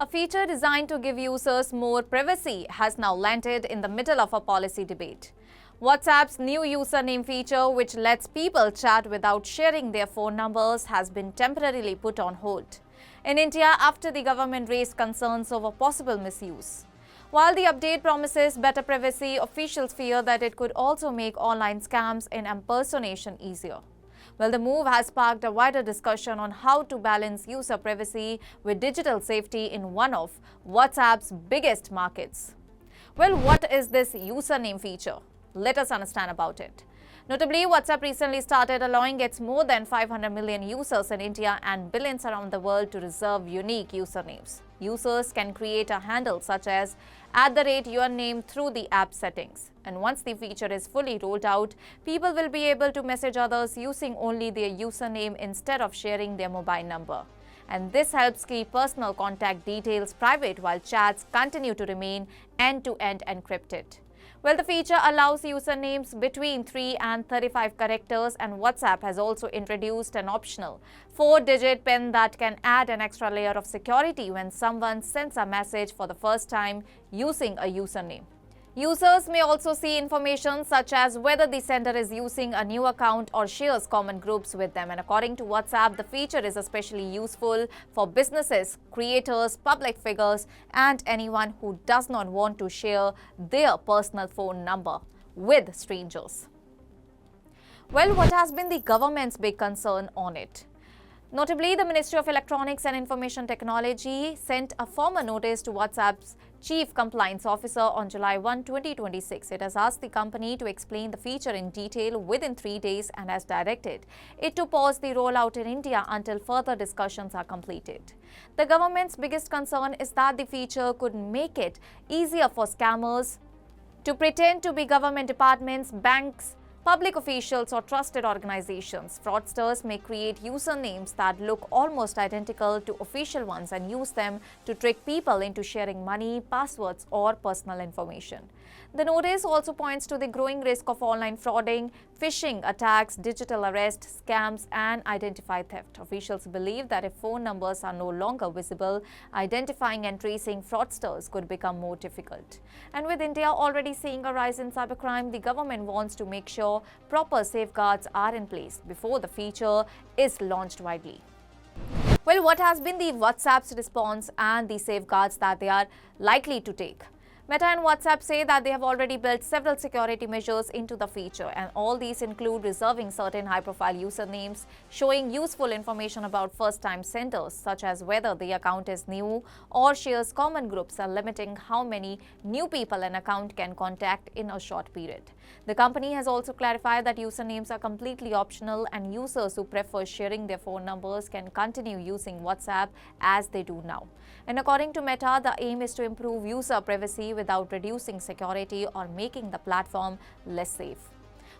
A feature designed to give users more privacy has now landed in the middle of a policy debate. WhatsApp's new username feature, which lets people chat without sharing their phone numbers, has been temporarily put on hold in India after the government raised concerns over possible misuse. While the update promises better privacy, officials fear that it could also make online scams and impersonation easier. Well, the move has sparked a wider discussion on how to balance user privacy with digital safety in one of WhatsApp's biggest markets. Well, what is this username feature? Let us understand about it. Notably, WhatsApp recently started allowing its more than 500 million users in India and billions around the world to reserve unique usernames. Users can create a handle such as @yourname through the app settings. And once the feature is fully rolled out, people will be able to message others using only their username instead of sharing their mobile number. And this helps keep personal contact details private while chats continue to remain end-to-end encrypted. Well, the feature allows usernames between 3 and 35 characters, and WhatsApp has also introduced an optional 4-digit PIN that can add an extra layer of security when someone sends a message for the first time using a username. Users may also see information such as whether the sender is using a new account or shares common groups with them. And according to WhatsApp, the feature is especially useful for businesses, creators, public figures, and anyone who does not want to share their personal phone number with strangers. Well, what has been the government's big concern on it? Notably, the Ministry of Electronics and Information Technology sent a formal notice to WhatsApp's Chief Compliance Officer on July 1, 2026. It has asked the company to explain the feature in detail within 3 days and has directed it to pause the rollout in India until further discussions are completed. The government's biggest concern is that the feature could make it easier for scammers to pretend to be government departments, banks, public officials, or trusted organizations. Fraudsters may create usernames that look almost identical to official ones and use them to trick people into sharing money, passwords, or personal information. The notice also points to the growing risk of online frauding, phishing attacks, digital arrest, scams, and identity theft. Officials believe that if phone numbers are no longer visible, identifying and tracing fraudsters could become more difficult. And with India already seeing a rise in cybercrime, the government wants to make sure proper safeguards are in place before the feature is launched widely. Well, what has been the WhatsApp's response and the safeguards that they are likely to take? Meta and WhatsApp say that they have already built several security measures into the feature, and all these include reserving certain high-profile usernames, showing useful information about first-time senders, such as whether the account is new or shares common groups, and limiting how many new people an account can contact in a short period. The company has also clarified that usernames are completely optional, and users who prefer sharing their phone numbers can continue using WhatsApp as they do now. And according to Meta, the aim is to improve user privacy without reducing security or making the platform less safe.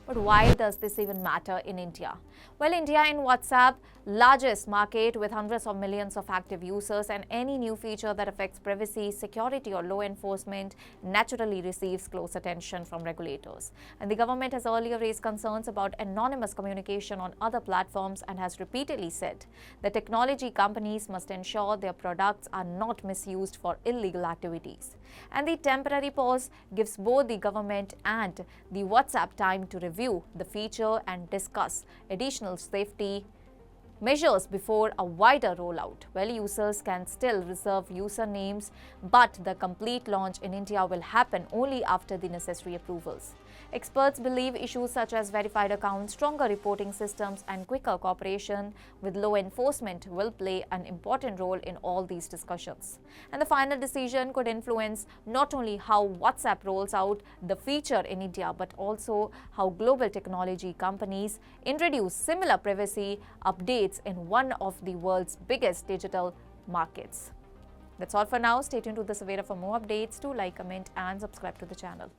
But why does this even matter in India? Well, India in WhatsApp, largest market with hundreds of millions of active users, and any new feature that affects privacy, security, or law enforcement naturally receives close attention from regulators. And the government has earlier raised concerns about anonymous communication on other platforms and has repeatedly said that technology companies must ensure their products are not misused for illegal activities. And the temporary pause gives both the government and the WhatsApp time to review the feature and discuss additional safety measures before a wider rollout. Well, users can still reserve usernames, but the complete launch in India will happen only after the necessary approvals. Experts believe issues such as verified accounts, stronger reporting systems, and quicker cooperation with law enforcement will play an important role in all these discussions. And the final decision could influence not only how WhatsApp rolls out the feature in India, but also how global technology companies introduce similar privacy updates in one of the world's biggest digital markets. That's all for now. Stay tuned to the Savera for more updates. Do like, comment, and subscribe to the channel.